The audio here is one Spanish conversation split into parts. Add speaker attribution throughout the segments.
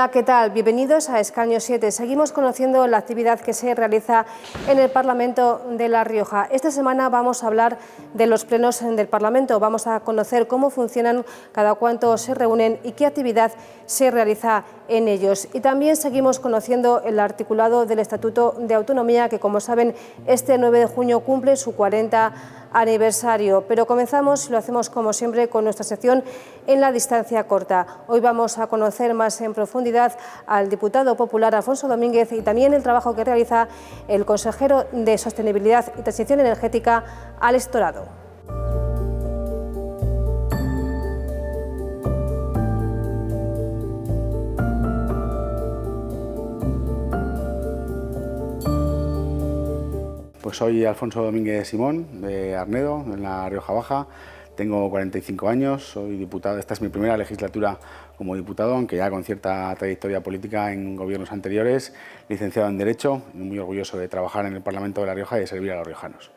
Speaker 1: Hola, ¿qué tal? Bienvenidos a Escaño 7. Seguimos conociendo la actividad que se realiza en el Parlamento de La Rioja. Esta semana vamos a hablar de los plenos del Parlamento. Vamos a conocer cómo funcionan, cada cuánto se reúnen y qué actividad se realiza en ellos. Y también seguimos conociendo el articulado del Estatuto de Autonomía, que, como saben, este 9 de junio cumple su 40 aniversario. Pero comenzamos, y lo hacemos como siempre, con nuestra sección En la distancia corta. Hoy vamos a conocer más en profundidad al diputado popular Alfonso Domínguez y también el trabajo que realiza el consejero de Sostenibilidad y Transición Energética, Álex Torado.
Speaker 2: Pues soy Alfonso Domínguez Simón, de Arnedo, en la Rioja Baja. Tengo 45 años, soy diputado. Esta es mi primera legislatura como diputado, aunque ya con cierta trayectoria política en gobiernos anteriores, licenciado en Derecho y muy orgulloso de trabajar en el Parlamento de La Rioja y de servir a los riojanos.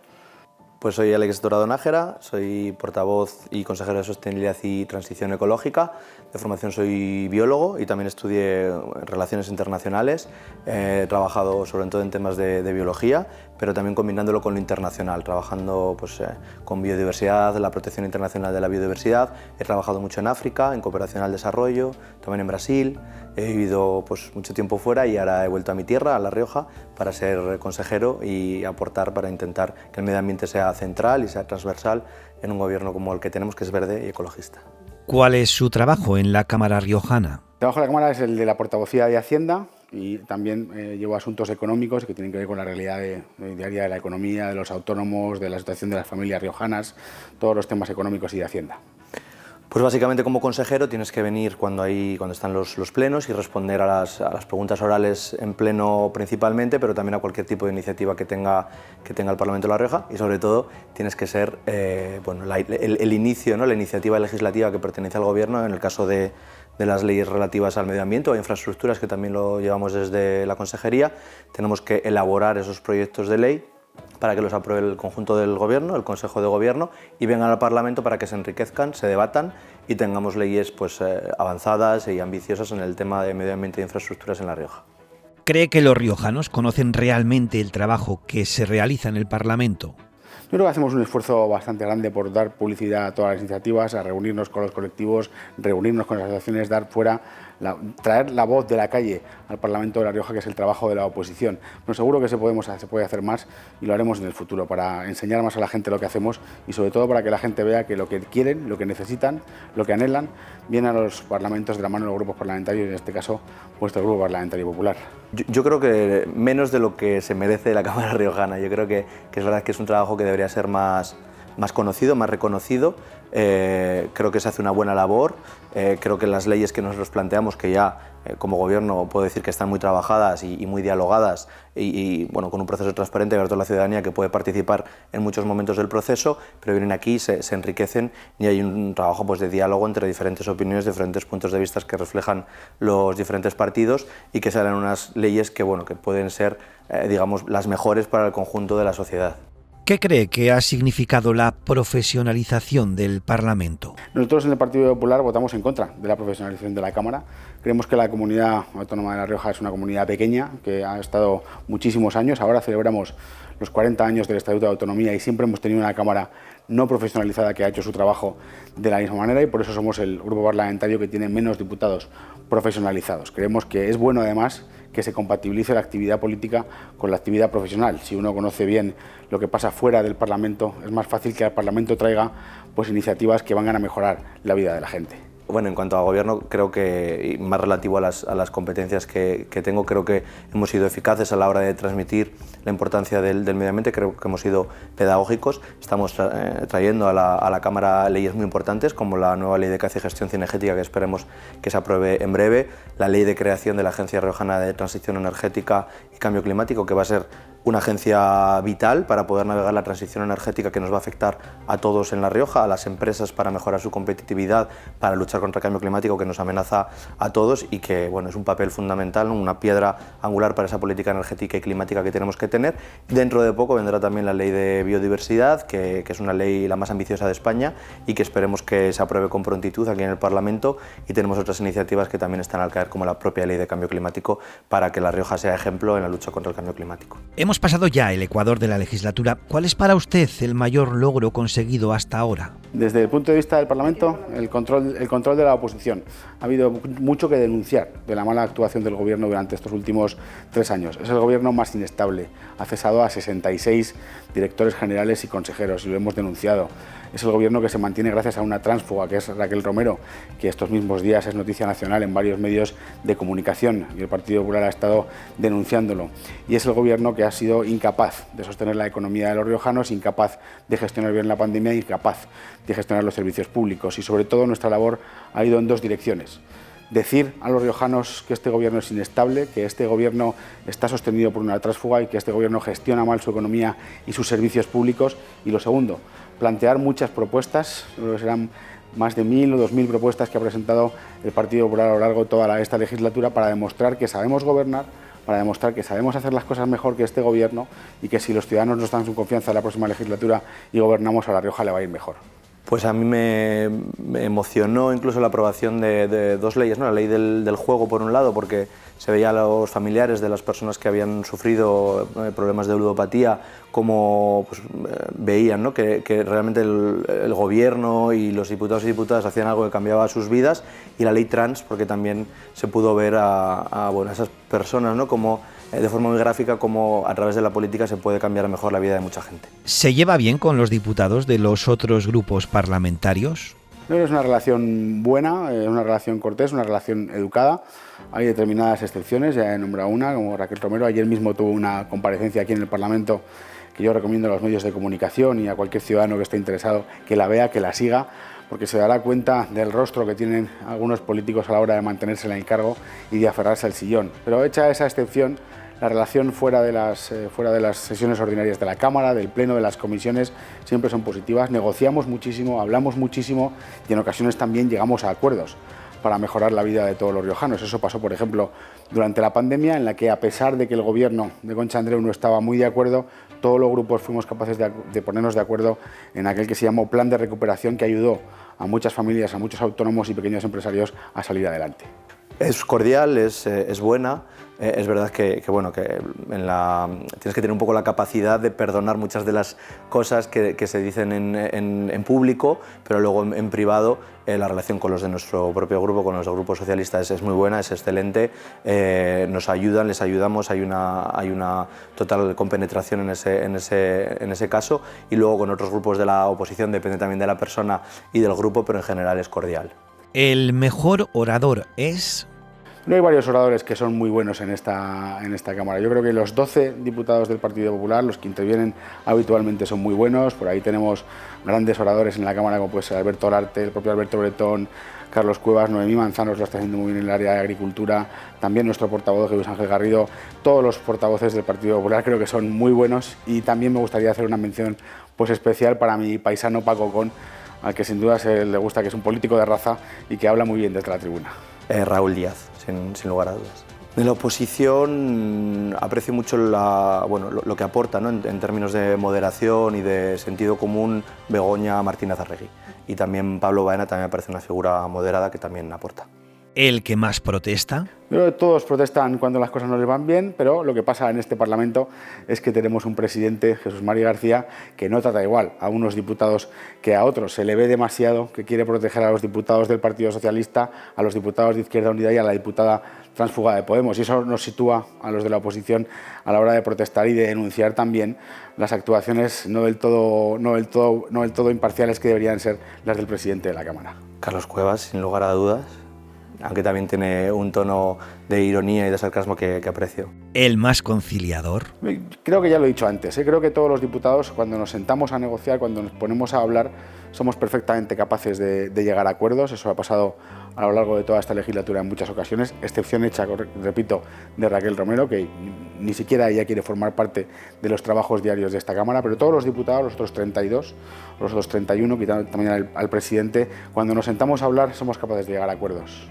Speaker 3: Pues soy Álex Torado Nájera, soy portavoz y consejero de Sostenibilidad y Transición Ecológica. De formación soy biólogo y también estudié Relaciones Internacionales. He trabajado sobre todo en temas de biología, pero también combinándolo con lo internacional, trabajando con biodiversidad, la protección internacional de la biodiversidad. He trabajado mucho en África, en cooperación al desarrollo, también en Brasil. He vivido mucho tiempo fuera y ahora he vuelto a mi tierra, a La Rioja, para ser consejero y aportar para intentar que el medio ambiente sea central y sea transversal en un gobierno como el que tenemos, que es verde y ecologista.
Speaker 4: ¿Cuál es su trabajo en la Cámara riojana?
Speaker 2: El trabajo de la Cámara es el de la portavocía de Hacienda y también llevo asuntos económicos que tienen que ver con la realidad diaria de la economía, de los autónomos, de la situación de las familias riojanas, todos los temas económicos y de Hacienda.
Speaker 3: Pues básicamente como consejero tienes que venir cuando están los plenos y responder a las preguntas orales en pleno principalmente, pero también a cualquier tipo de iniciativa que tenga el Parlamento de La Rioja, y sobre todo tienes que ser el inicio, ¿no? La iniciativa legislativa que pertenece al Gobierno en el caso de las leyes relativas al medio ambiente o a infraestructuras, que también lo llevamos desde la Consejería. Tenemos que elaborar esos proyectos de ley para que los apruebe el conjunto del Gobierno, el Consejo de Gobierno, y vengan al Parlamento para que se enriquezcan, se debatan y tengamos leyes avanzadas y ambiciosas en el tema de medio ambiente e infraestructuras en La Rioja.
Speaker 4: ¿Cree que los riojanos conocen realmente el trabajo que se realiza en el Parlamento?
Speaker 2: Yo creo que hacemos un esfuerzo bastante grande por dar publicidad a todas las iniciativas, a reunirnos con los colectivos, reunirnos con las asociaciones, traer la voz de la calle al Parlamento de La Rioja, que es el trabajo de la oposición. Pero seguro que se puede hacer más y lo haremos en el futuro para enseñar más a la gente lo que hacemos y sobre todo para que la gente vea que lo que quieren, lo que necesitan, lo que anhelan, viene a los parlamentos de la mano de los grupos parlamentarios, y en este caso vuestro Grupo Parlamentario Popular.
Speaker 3: Yo creo que menos de lo que se merece la Cámara riojana. Yo creo que es verdad que es un trabajo que debería ser más conocido, más reconocido. Creo que se hace una buena labor. Creo que las leyes que nosotros planteamos, que ya como Gobierno puedo decir que están muy trabajadas y muy dialogadas y con un proceso transparente abierto a la ciudadanía que puede participar en muchos momentos del proceso, pero vienen aquí, se enriquecen y hay un trabajo de diálogo entre diferentes opiniones, diferentes puntos de vista que reflejan los diferentes partidos y que salen unas leyes que pueden ser las mejores para el conjunto de la sociedad.
Speaker 4: ¿Qué cree que ha significado la profesionalización del Parlamento?
Speaker 2: Nosotros en el Partido Popular votamos en contra de la profesionalización de la Cámara. Creemos que la comunidad autónoma de La Rioja es una comunidad pequeña que ha estado muchísimos años. Ahora celebramos los 40 años del Estatuto de Autonomía y siempre hemos tenido una Cámara no profesionalizada que ha hecho su trabajo de la misma manera, y por eso somos el grupo parlamentario que tiene menos diputados profesionalizados. Creemos que es bueno además que se compatibilice la actividad política con la actividad profesional. Si uno conoce bien lo que pasa fuera del Parlamento, es más fácil que al Parlamento traiga iniciativas que van a mejorar la vida de la gente.
Speaker 3: Bueno, en cuanto a gobierno, creo que, más relativo a las competencias que tengo, creo que hemos sido eficaces a la hora de transmitir la importancia del medio ambiente. Creo que hemos sido pedagógicos. Estamos trayendo a la Cámara leyes muy importantes, como la nueva ley de caza y gestión cinegética, que esperemos que se apruebe en breve, la ley de creación de la Agencia Riojana de Transición Energética y Cambio Climático, que va a ser una agencia vital para poder navegar la transición energética que nos va a afectar a todos en La Rioja, a las empresas para mejorar su competitividad, para luchar contra el cambio climático que nos amenaza a todos y que bueno, es un papel fundamental, una piedra angular para esa política energética y climática que tenemos que tener. Dentro de poco vendrá también la ley de biodiversidad, que es una ley la más ambiciosa de España y que esperemos que se apruebe con prontitud aquí en el Parlamento, y tenemos otras iniciativas que también están al caer, como la propia ley de cambio climático, para que La Rioja sea ejemplo en la lucha contra el cambio climático.
Speaker 4: Hemos pasado ya el ecuador de la legislatura. ¿Cuál es para usted el mayor logro conseguido hasta ahora?
Speaker 2: Desde el punto de vista del Parlamento, el control de la oposición. Ha habido mucho que denunciar de la mala actuación del Gobierno durante estos últimos 3 años. Es el Gobierno más inestable. Ha cesado a 66 directores generales y consejeros y lo hemos denunciado. Es el Gobierno que se mantiene gracias a una tránsfuga, que es Raquel Romero, que estos mismos días es noticia nacional en varios medios de comunicación y el Partido Popular ha estado denunciándolo. Y es el Gobierno que ha sido incapaz de sostener la economía de los riojanos, incapaz de gestionar bien la pandemia, incapaz de gestionar los servicios públicos. Y sobre todo nuestra labor ha ido en 2 direcciones. Decir a los riojanos que este Gobierno es inestable, que este Gobierno está sostenido por una tránsfuga y que este Gobierno gestiona mal su economía y sus servicios públicos. Y lo segundo, plantear muchas propuestas, creo que serán más de 1.000 o 2.000 propuestas que ha presentado el Partido Popular a lo largo de toda esta legislatura para demostrar que sabemos gobernar, para demostrar que sabemos hacer las cosas mejor que este Gobierno y que si los ciudadanos nos dan su confianza en la próxima legislatura y gobernamos, a La Rioja le va a ir mejor.
Speaker 3: Pues a mí me emocionó incluso la aprobación de 2 leyes, ¿no? La ley del juego, por un lado, porque se veía a los familiares de las personas que habían sufrido problemas de ludopatía, como pues, veían, ¿no? que realmente el Gobierno y los diputados y diputadas hacían algo que cambiaba sus vidas, y la ley trans, porque también se pudo ver a esas personas, ¿no? Como de forma muy gráfica, como a través de la política se puede cambiar mejor la vida de mucha gente.
Speaker 4: ¿Se lleva bien con los diputados de los otros grupos parlamentarios?
Speaker 2: Es una relación buena, una relación cortés, una relación educada. Hay determinadas excepciones, ya he nombrado una, como Raquel Romero. Ayer mismo tuvo una comparecencia aquí en el Parlamento que yo recomiendo a los medios de comunicación y a cualquier ciudadano que esté interesado que la vea, que la siga, porque se dará cuenta del rostro que tienen algunos políticos a la hora de mantenerse en el cargo y de aferrarse al sillón. Pero hecha esa excepción, la relación fuera de las sesiones ordinarias de la Cámara, del Pleno, de las comisiones, siempre son positivas. Negociamos muchísimo, hablamos muchísimo y en ocasiones también llegamos a acuerdos para mejorar la vida de todos los riojanos. Eso pasó, por ejemplo, durante la pandemia, en la que a pesar de que el Gobierno de Concha Andreu no estaba muy de acuerdo, todos los grupos fuimos capaces de ponernos de acuerdo en aquel que se llamó Plan de Recuperación, que ayudó a muchas familias, a muchos autónomos y pequeños empresarios a salir adelante.
Speaker 3: Es cordial, es buena. Es verdad que tienes que tener un poco la capacidad de perdonar muchas de las cosas que se dicen en público, pero luego en privado la relación con los de nuestro propio grupo, con los del Grupo Socialista, es muy buena, es excelente. Nos ayudan, les ayudamos, hay una total compenetración en ese caso, y luego con otros grupos de la oposición depende también de la persona y del grupo, pero en general es cordial.
Speaker 4: ¿El mejor orador es?
Speaker 2: No hay varios oradores que son muy buenos en esta Cámara. Yo creo que los 12 diputados del Partido Popular, los que intervienen habitualmente, son muy buenos. Por ahí tenemos grandes oradores en la Cámara, como puede ser Alberto Olarte, el propio Alberto Bretón, Carlos Cuevas, Noemí Manzanos lo está haciendo muy bien en el área de agricultura, también nuestro portavoz Jesús Ángel Garrido. Todos los portavoces del Partido Popular creo que son muy buenos, y también me gustaría hacer una mención pues especial para mi paisano Paco Con, al que sin duda le gusta, que es un político de raza y que habla muy bien desde la tribuna.
Speaker 3: Raúl Díaz, sin lugar a dudas. De la oposición aprecio mucho lo que aporta, ¿no? en términos de moderación y de sentido común, Begoña Martínez Arregui. Y también Pablo Baena también me parece una figura moderada que también aporta.
Speaker 4: ¿El que más protesta?
Speaker 2: Yo creo que todos protestan cuando las cosas no les van bien, pero lo que pasa en este Parlamento es que tenemos un presidente, Jesús María García, que no trata igual a unos diputados que a otros. Se le ve demasiado que quiere proteger a los diputados del Partido Socialista, a los diputados de Izquierda Unida y a la diputada tránsfuga de Podemos. Y eso nos sitúa a los de la oposición a la hora de protestar y de denunciar también las actuaciones no del todo imparciales que deberían ser las del presidente de la Cámara.
Speaker 3: Carlos Cuevas, sin lugar a dudas, aunque también tiene un tono de ironía y de sarcasmo que aprecio.
Speaker 4: ¿El más conciliador?
Speaker 2: Creo que ya lo he dicho antes, creo que todos los diputados, cuando nos sentamos a negociar, cuando nos ponemos a hablar, somos perfectamente capaces de llegar a acuerdos. Eso ha pasado a lo largo de toda esta legislatura en muchas ocasiones, excepción hecha, repito, de Raquel Romero, que ni siquiera ella quiere formar parte de los trabajos diarios de esta Cámara, pero todos los diputados, los otros 32, los otros 31, quitando también al presidente, cuando nos sentamos a hablar somos capaces de llegar a acuerdos.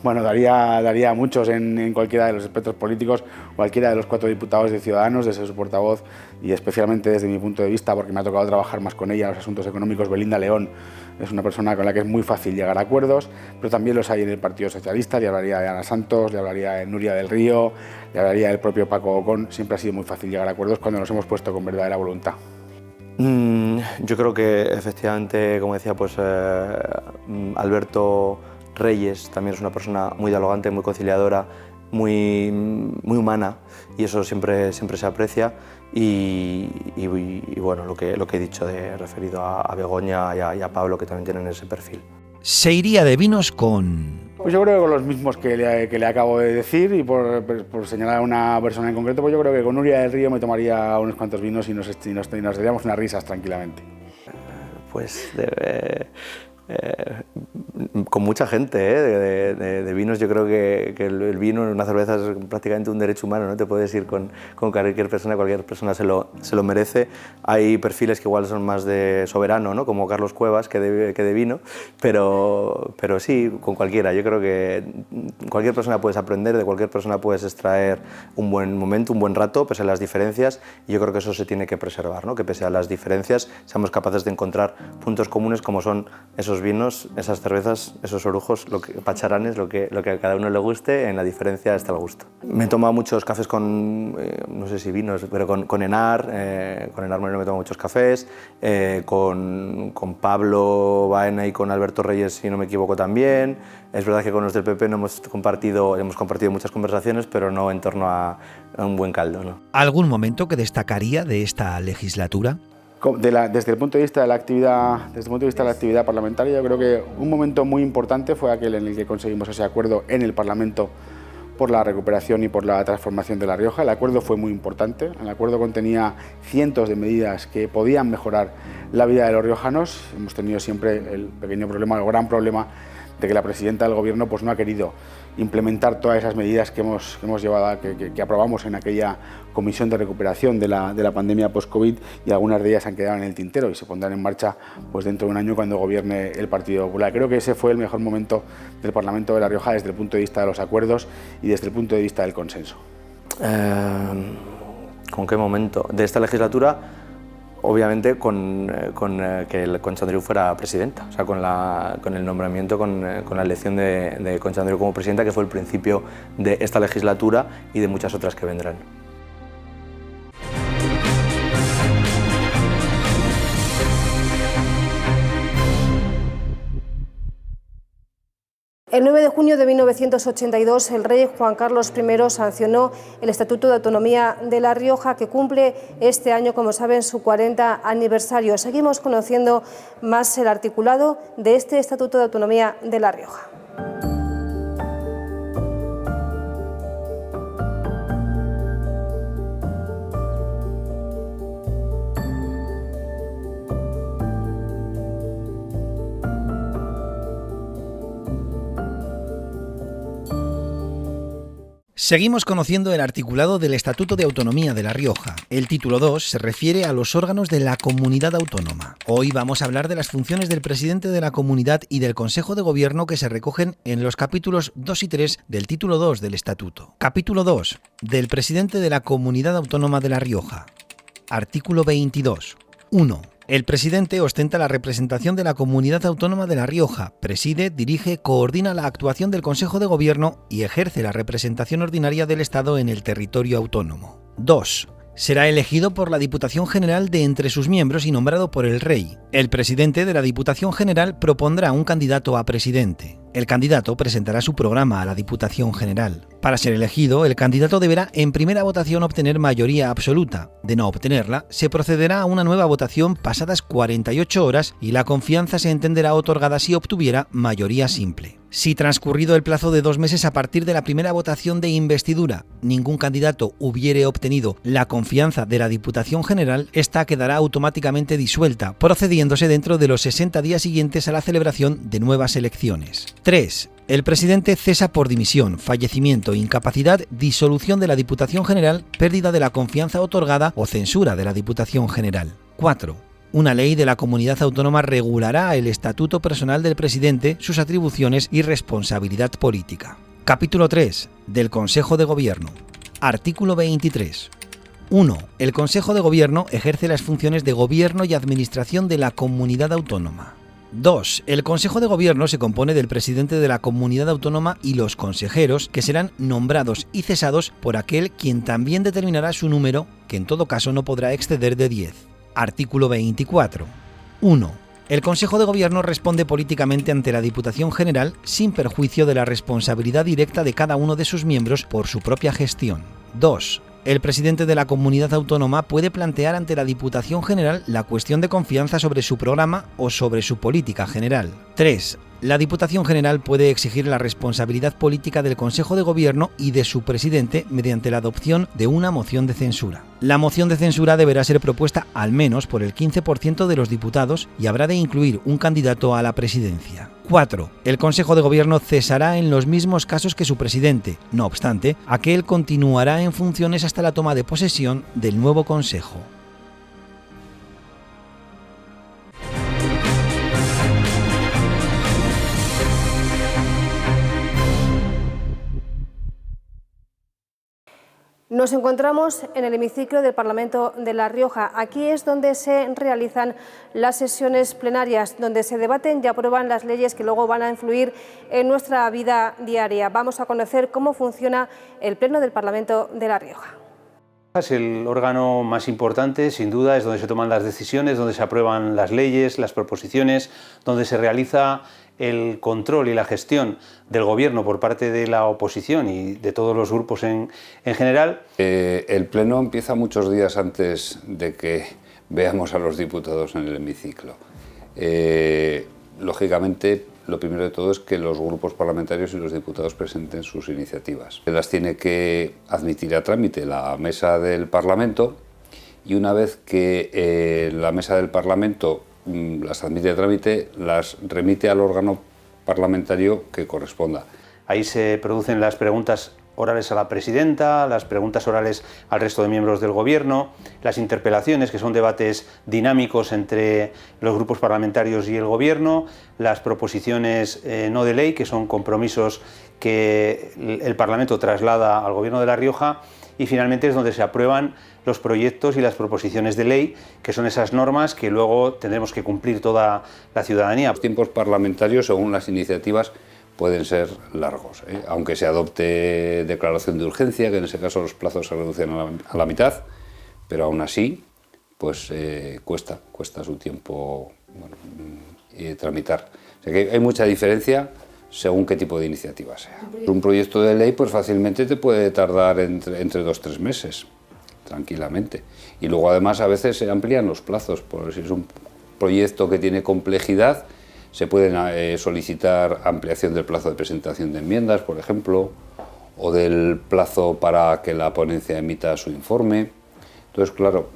Speaker 2: Bueno, daría muchos en cualquiera de los espectros políticos, cualquiera de los 4 diputados de Ciudadanos, de ser su portavoz, y especialmente desde mi punto de vista, porque me ha tocado trabajar más con ella en los asuntos económicos. Belinda León es una persona con la que es muy fácil llegar a acuerdos, pero también los hay en el Partido Socialista. Le hablaría de Ana Santos, le hablaría de Nuria del Río, le hablaría del propio Paco Ocón. Siempre ha sido muy fácil llegar a acuerdos cuando nos hemos puesto con verdadera voluntad.
Speaker 3: Yo creo que efectivamente, como decía, pues Alberto Reyes también es una persona muy dialogante, muy conciliadora, muy humana, y eso siempre se aprecia. Y bueno, lo que he dicho referido a Begoña y a Pablo, que también tienen ese perfil.
Speaker 4: Se iría de vinos con...
Speaker 2: Pues yo creo que con los mismos que le acabo de decir, y por señalar a una persona en concreto, pues yo creo que con Nuria del Río me tomaría unos cuantos vinos y nos daríamos unas risas tranquilamente.
Speaker 3: Pues con mucha gente, de vinos. Yo creo que el vino en una cerveza es prácticamente un derecho humano, ¿no? Te puedes ir con cualquier persona se lo merece. Hay perfiles que igual son más de soberano, ¿no? Como Carlos Cuevas, que de vino, pero sí, con cualquiera. Yo creo que cualquier persona puedes aprender, de cualquier persona puedes extraer un buen momento, un buen rato, pese a las diferencias, y yo creo que eso se tiene que preservar, ¿no? Que pese a las diferencias seamos capaces de encontrar puntos comunes, como son esos vinos, esas cervezas, esos orujos, pacharanes, lo que a cada uno le guste. En la diferencia está el gusto. Me he tomado muchos cafés con, no sé si vinos, pero con Enar, con Enar Moreno me he tomado muchos cafés, con Pablo Baena y con Alberto Reyes, si no me equivoco, también. Es verdad que con los del PP no hemos compartido muchas conversaciones, pero no en torno a un buen caldo, ¿no?
Speaker 4: ¿Algún momento que destacaría de esta legislatura?
Speaker 2: Desde el punto de vista de la actividad parlamentaria, yo creo que un momento muy importante fue aquel en el que conseguimos ese acuerdo en el Parlamento por la recuperación y por la transformación de La Rioja. El acuerdo fue muy importante. El acuerdo contenía cientos de medidas que podían mejorar la vida de los riojanos. Hemos tenido siempre el pequeño problema, el gran problema, de que la presidenta del Gobierno pues no ha querido implementar todas esas medidas que hemos llevado, que aprobamos en aquella comisión de recuperación de la pandemia post-COVID, y algunas de ellas han quedado en el tintero y se pondrán en marcha pues dentro de un año cuando gobierne el Partido Popular. Creo que ese fue el mejor momento del Parlamento de La Rioja desde el punto de vista de los acuerdos y desde el punto de vista del consenso.
Speaker 3: ¿Con qué momento? De esta legislatura, obviamente con que Concha Andreu fuera presidenta, o sea, con el nombramiento, con la elección de Concha Andreu como presidenta, que fue el principio de esta legislatura y de muchas otras que vendrán.
Speaker 1: El 9 de junio de 1982, el rey Juan Carlos I sancionó el Estatuto de Autonomía de La Rioja, que cumple este año, como saben, su 40 aniversario. Seguimos conociendo más el articulado de este Estatuto de Autonomía de La Rioja.
Speaker 4: Seguimos conociendo el articulado del Estatuto de Autonomía de La Rioja. El título 2 se refiere a los órganos de la comunidad autónoma. Hoy vamos a hablar de las funciones del presidente de la comunidad y del Consejo de Gobierno que se recogen en los capítulos 2 y 3 del título 2 del Estatuto. Capítulo 2. Del presidente de la comunidad autónoma de La Rioja. Artículo 22. 1. El presidente ostenta la representación de la Comunidad Autónoma de La Rioja, preside, dirige, coordina la actuación del Consejo de Gobierno y ejerce la representación ordinaria del Estado en el territorio autónomo. 2. Será elegido por la Diputación General de entre sus miembros y nombrado por el Rey. El presidente de la Diputación General propondrá un candidato a presidente. El candidato presentará su programa a la Diputación General. Para ser elegido, el candidato deberá en primera votación obtener mayoría absoluta. De no obtenerla, se procederá a una nueva votación pasadas 48 horas y la confianza se entenderá otorgada si obtuviera mayoría simple. Si transcurrido el plazo de 2 meses a partir de la primera votación de investidura, ningún candidato hubiere obtenido la confianza de la Diputación General, esta quedará automáticamente disuelta, procediéndose dentro de los 60 días siguientes a la celebración de nuevas elecciones. 3. El presidente cesa por dimisión, fallecimiento, incapacidad, disolución de la Diputación General, pérdida de la confianza otorgada o censura de la Diputación General. 4. Una ley de la comunidad autónoma regulará el estatuto personal del presidente, sus atribuciones y responsabilidad política. Capítulo 3. Del Consejo de Gobierno. Artículo 23. 1. El Consejo de Gobierno ejerce las funciones de gobierno y administración de la comunidad autónoma. 2. El Consejo de Gobierno se compone del presidente de la comunidad autónoma y los consejeros, que serán nombrados y cesados por aquel quien también determinará su número, que en todo caso no podrá exceder de 10. Artículo 24. 1. El Consejo de Gobierno responde políticamente ante la Diputación General sin perjuicio de la responsabilidad directa de cada uno de sus miembros por su propia gestión. 2. El presidente de la comunidad autónoma puede plantear ante la Diputación General la cuestión de confianza sobre su programa o sobre su política general. 3. La Diputación General puede exigir la responsabilidad política del Consejo de Gobierno y de su presidente mediante la adopción de una moción de censura. La moción de censura deberá ser propuesta al menos por el 15% de los diputados y habrá de incluir un candidato a la presidencia. 4. El Consejo de Gobierno cesará en los mismos casos que su presidente. No obstante, aquel continuará en funciones hasta la toma de posesión del nuevo Consejo.
Speaker 1: Nos encontramos en el hemiciclo del Parlamento de La Rioja. Aquí es donde se realizan las sesiones plenarias, donde se debaten y aprueban las leyes que luego van a influir en nuestra vida diaria. Vamos a conocer cómo funciona el Pleno del Parlamento de La Rioja.
Speaker 5: Es el órgano más importante, sin duda, es donde se toman las decisiones, donde se aprueban las leyes, las proposiciones, donde se realiza el control y la gestión del gobierno por parte de la oposición y de todos los grupos en general.
Speaker 6: El pleno empieza muchos días antes de que veamos a los diputados en el hemiciclo. Lógicamente, lo primero de todo es que los grupos parlamentarios y los diputados presenten sus iniciativas. Las tiene que admitir a trámite la mesa del Parlamento y una vez que la mesa del Parlamento las admite a trámite, las remite al órgano parlamentario que corresponda.
Speaker 5: Ahí se producen las preguntas orales a la presidenta, las preguntas orales al resto de miembros del gobierno, las interpelaciones, que son debates dinámicos entre los grupos parlamentarios y el gobierno, las proposiciones no de ley, que son compromisos que el Parlamento traslada al gobierno de La Rioja, y finalmente es donde se aprueban los proyectos y las proposiciones de ley, que son esas normas que luego tendremos que cumplir toda la ciudadanía.
Speaker 6: Los tiempos parlamentarios, según las iniciativas, pueden ser largos, aunque se adopte declaración de urgencia, que en ese caso los plazos se reducen a la mitad, pero aún así pues cuesta su tiempo tramitar. O sea que hay mucha diferencia según qué tipo de iniciativa sea. Un proyecto de ley pues fácilmente te puede tardar entre 2 o 3 meses, tranquilamente. Y luego además a veces se amplían los plazos, por si es un proyecto que tiene complejidad, se pueden solicitar ampliación del plazo de presentación de enmiendas, por ejemplo, o del plazo para que la ponencia emita su informe. Entonces, claro,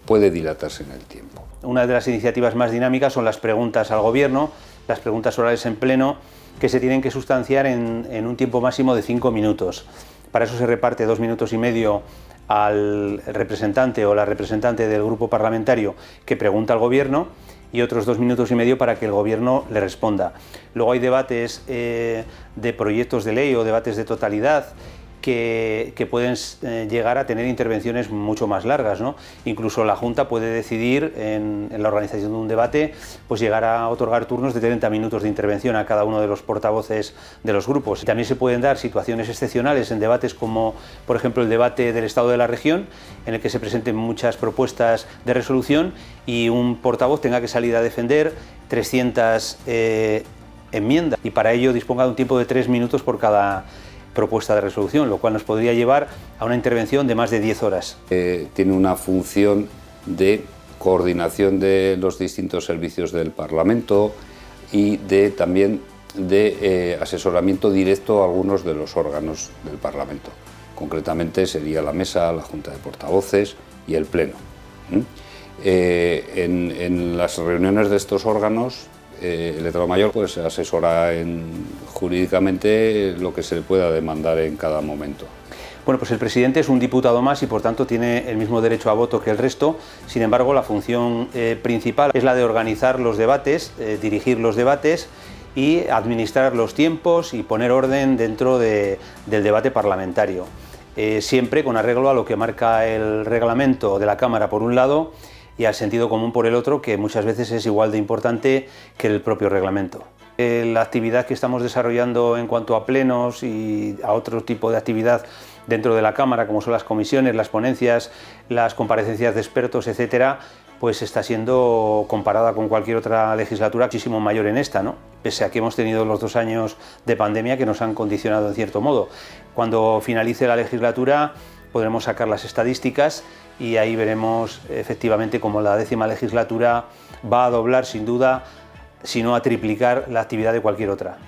Speaker 6: puede dilatarse en el tiempo.
Speaker 5: Una de las iniciativas más dinámicas son las preguntas al Gobierno, las preguntas orales en pleno, que se tienen que sustanciar en un tiempo máximo de 5 minutos. Para eso se reparte 2 minutos y medio al representante o la representante del grupo parlamentario que pregunta al Gobierno y otros 2 minutos y medio para que el Gobierno le responda. Luego hay debates de proyectos de ley o debates de totalidad que pueden llegar a tener intervenciones mucho más largas, ¿no? Incluso la Junta puede decidir en la organización de un debate pues llegar a otorgar turnos de 30 minutos de intervención a cada uno de los portavoces de los grupos. También se pueden dar situaciones excepcionales en debates como, por ejemplo, el debate del Estado de la Región, en el que se presenten muchas propuestas de resolución y un portavoz tenga que salir a defender 300 enmiendas y para ello disponga de un tiempo de 3 minutos por cada propuesta de resolución, lo cual nos podría llevar a una intervención de más de 10 horas.
Speaker 6: Tiene una función de coordinación de los distintos servicios del Parlamento y también de asesoramiento directo a algunos de los órganos del Parlamento. Concretamente sería la mesa, la Junta de Portavoces y el Pleno. En las reuniones de estos órganos el letrado mayor pues asesora jurídicamente lo que se le pueda demandar en cada momento.
Speaker 5: Bueno, pues el presidente es un diputado más y por tanto tiene el mismo derecho a voto que el resto. Sin embargo, la función principal es la de organizar los debates, dirigir los debates y administrar los tiempos y poner orden dentro del debate parlamentario. Siempre con arreglo a lo que marca el reglamento de la Cámara por un lado y al sentido común por el otro, que muchas veces es igual de importante que el propio reglamento. La actividad que estamos desarrollando en cuanto a plenos y a otro tipo de actividad dentro de la Cámara, como son las comisiones, las ponencias, las comparecencias de expertos, etcétera, pues está siendo comparada con cualquier otra legislatura muchísimo mayor en esta, ¿no? Pese a que hemos tenido los 2 años de pandemia que nos han condicionado en cierto modo. Cuando finalice la legislatura podremos sacar las estadísticas y ahí veremos efectivamente cómo la 10ª legislatura va a doblar sin duda, si no a triplicar la actividad de cualquier otra.